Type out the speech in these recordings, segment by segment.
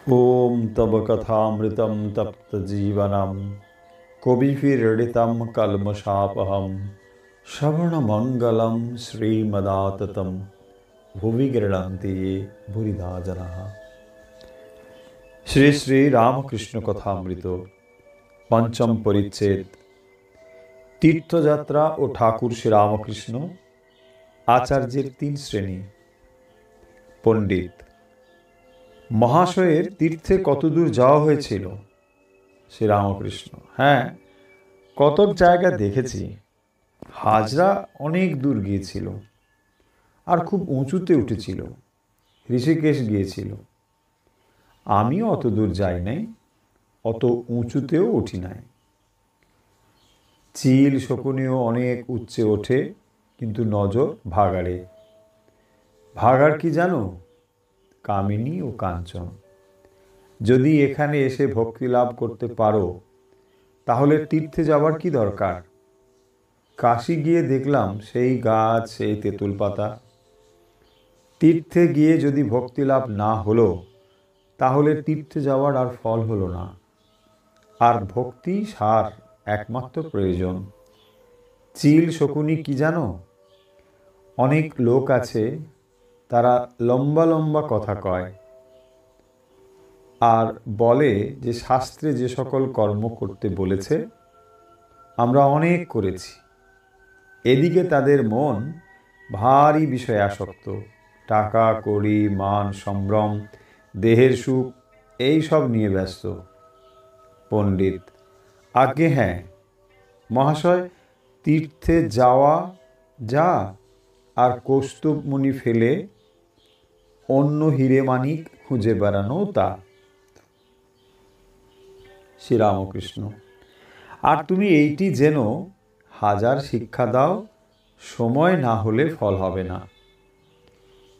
ओम तब कथामृतम तप्त जीवनम कविभिरीडितम कल्मषापहम श्रवणमंगलम श्रीमदाततम भुवि गृह्णन्ति ये भूरिधा जनाः। श्री श्री रामकृष्ण कथामृत पंचम परिच्छेद तीर्थयात्रा और ठाकुर श्री रामकृष्ण आचार्येर तीन श्रेणी। पंडित মহাশয়ের তীর্থে কতদূর যাওয়া হয়েছিল? শ্রীরামকৃষ্ণ: হ্যাঁ, কতক জায়গা দেখেছি। হাজরা অনেক দূর গিয়েছিল আর খুব উঁচুতে উঠেছিল। ঋষিকেশ গিয়েছিল। আমিও অত দূর যাই নাই, অত উঁচুতেও উঠি নাই। চিল শকুনিও অনেক উচ্চে ওঠে, কিন্তু নজর ভাগাড়ে। ভাগাড় কি জানো? কামিনী ও কাঞ্চন। যদি এখানে এসে ভক্তি লাভ করতে পারো তাহলে তীর্থে যাবার কি দরকার? কাশী গিয়ে দেখলাম সেই গাছ, সেই তেঁতুল পাতা। তীর্থে গিয়ে যদি ভক্তি লাভ না হলো তাহলে তীর্থে যাওয়ার আর ফল হলো না। আর ভক্তি সার একমাত্র প্রয়োজন। চিল শকুনি কি জানো? অনেক লোক আছে, তারা লম্বা লম্বা কথা কয় আর বলে যে শাস্ত্রে যে সকল কর্ম করতে বলেছে আমরা অনেক করেছি। এদিকে তাদের মন ভারী বিষয়ে আসক্ত। টাকা কড়ি, মান সম্ভ্রম, দেহের সুখ, এই সব নিয়ে ব্যস্ত। পণ্ডিত: আজ্ঞে হ্যাঁ মহাশয়, তীর্থে যাওয়া যা, আর কৌস্তুভমণি ফেলে অন্য হিরে মানিক খুঁজে বেড়ানো তা। শ্রীরামকৃষ্ণ: আর তুমি এইটি জেনো, হাজার শিক্ষা দাও, সময় না হলে ফল হবে না।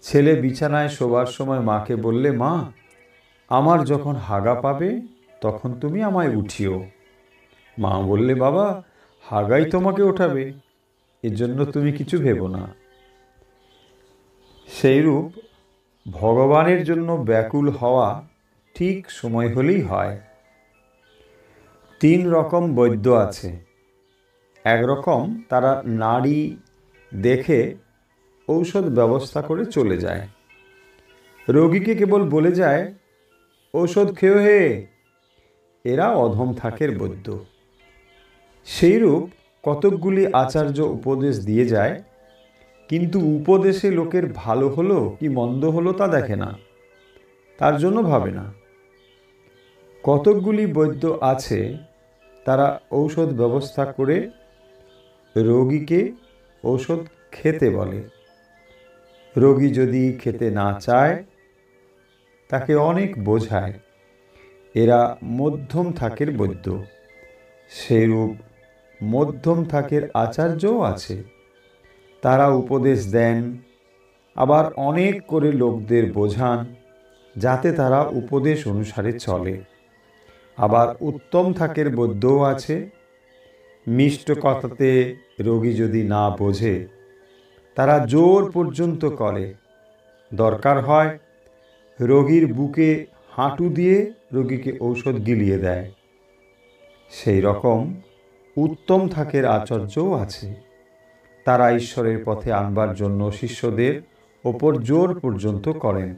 ছেলে বিছানায় শোবার সময় মাকে বললে, মা আমার যখন হাগা পাবে তখন তুমি আমায় উঠিও। মা বললে, বাবা হাগাই তোমাকে ওঠাবে, এর জন্য তুমি কিছু ভেবো না। সেইরূপ ভগবানের জন্য ব্যাকুল হওয়া ঠিক সময় হলেই হয়। তিন রকম বৈদ্য আছে। একরকম তারা নাড়ি দেখে ঔষধ ব্যবস্থা করে চলে যায়। রোগীকে কেবল বলে যায়, ঔষধ খেও হে। এরা অধম থাকের বৈদ্য। সেইরূপ কতকগুলি আচার্য উপদেশ দিয়ে যায়, কিন্তু উপদেশে লোকের ভালো হলো কি মন্দ হলো তা দেখে না, তার জন্য ভাবে না। কতকগুলি বৈদ্য আছে, তারা ঔষধ ব্যবস্থা করে রোগীকে ঔষধ খেতে বলে। রোগী যদি খেতে না চায় তাকে অনেক বোঝায়। এরা মধ্যম থাকের বৈদ্য। সেইরূপ মধ্যম থাকের আচার্যও আছে। তারা উপদেশ দেন, আবার অনেক করে লোকদের বোঝান যাতে তারা উপদেশ অনুসারে চলে। আবার উত্তম থাকের বৈদ্যও আছে। মিষ্ট কথাতে রোগী যদি না বোঝে তারা জোর পর্যন্ত করে। দরকার হয় রোগীর বুকে হাঁটু দিয়ে রোগীকে ঔষধ গিলিয়ে দেয়। সেই রকম উত্তম থাকের আচার্যও আছে। তারা ঈশ্বরের পথে আনবার জন্য শিষ্যদের ওপর জোর পর্যন্ত করেন।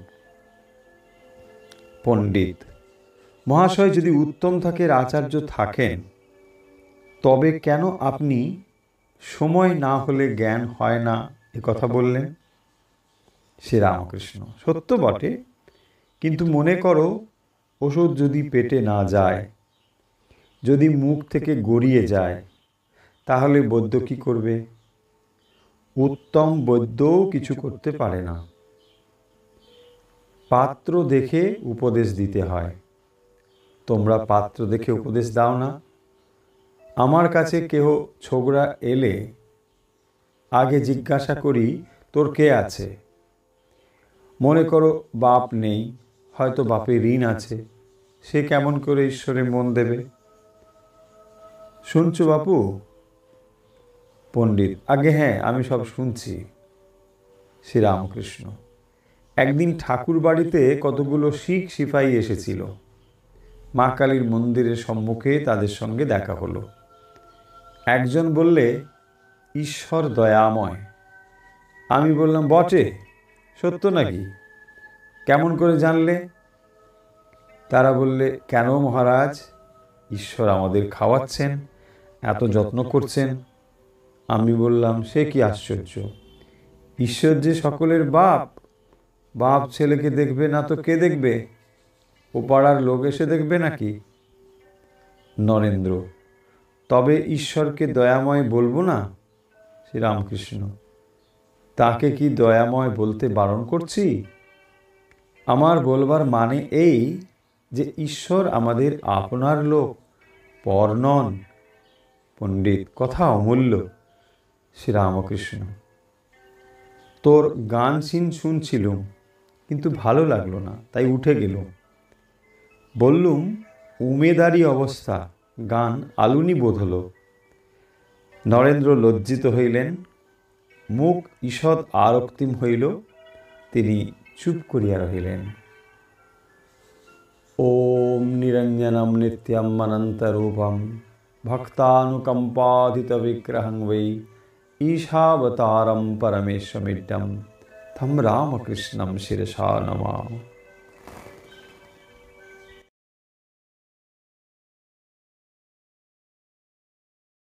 পণ্ডিত: মহাশয়, যদি উত্তম থাকের আচার্য থাকেন তবে কেন আপনি সময় না হলে জ্ঞান হয় না এ কথা বললেন? শ্রীরামকৃষ্ণ: সত্য বটে, কিন্তু মনে করো ওষুধ যদি পেটে না যায়, যদি মুখ থেকে গড়িয়ে যায়, তাহলে বৈদ্য কি করবে? উত্তম বৈদ্যও কিছু করতে পারে না। পাত্র দেখে উপদেশ দিতে হয়। তোমরা পাত্র দেখে উপদেশ দাও না। আমার কাছে কেহ ছোকরা এলে আগে জিজ্ঞাসা করি, তোর কে আছে? মনে করো বাপ নেই, হয়তো বাপের ঋণ আছে, সে কেমন করে ঈশ্বরে মন দেবে? শুনছো বাপু? পণ্ডিত: আগে হ্যাঁ, আমি সব শুনছি। শ্রীরামকৃষ্ণ: একদিন ঠাকুর বাড়িতে কতগুলো শিখ সিপাহী এসেছিল। মা কালীর মন্দিরের সম্মুখে তাদের সঙ্গে দেখা হলো। একজন বললে, ঈশ্বর দয়াময়। আমি বললাম, বটে, সত্য নাকি? কেমন করে জানলে? তারা বললে, কেন মহারাজ, ঈশ্বর আমাদের খাওয়াচ্ছেন, এত যত্ন করছেন। আমি বললাম, সে কি আশ্চর্য! ঈশ্বর যে সকলের বাপ, বাপ ছেলেকে দেখবে না তো কে দেখবে? ও পাড়ার লোক এসে দেখবে নাকি? নরেন্দ্র, তবে ঈশ্বরকে দয়াময় বলবো না? শ্রীরামকৃষ্ণ, তাকে কি দয়াময় বলতে বারণ করছি? আমার বলবার মানে এই যে ঈশ্বর আমাদের আপনার লোক, পর নন। পণ্ডিত, কথা অমূল্য। শ্রীরামকৃষ্ণ, তোর গান শুনছিলুম, কিন্তু ভালো লাগলো না, তাই উঠে গেল। বললুম, উমেদারি অবস্থা, গান আলুনি বোধ হল। নরেন্দ্র লজ্জিত হইলেন, মুখ ঈষৎ আরক্তিম হইল, তিনি চুপ করিয়া রহিলেন। ওম নিরঞ্জনম নিত্যম অনন্তরূপম ভক্তানুকম্পাধিত বিগ্রহং বৈ ঈশাবতারম পরমেশ্বমিড্ডম তম রামকৃষ্ণম শিরসা নমামি।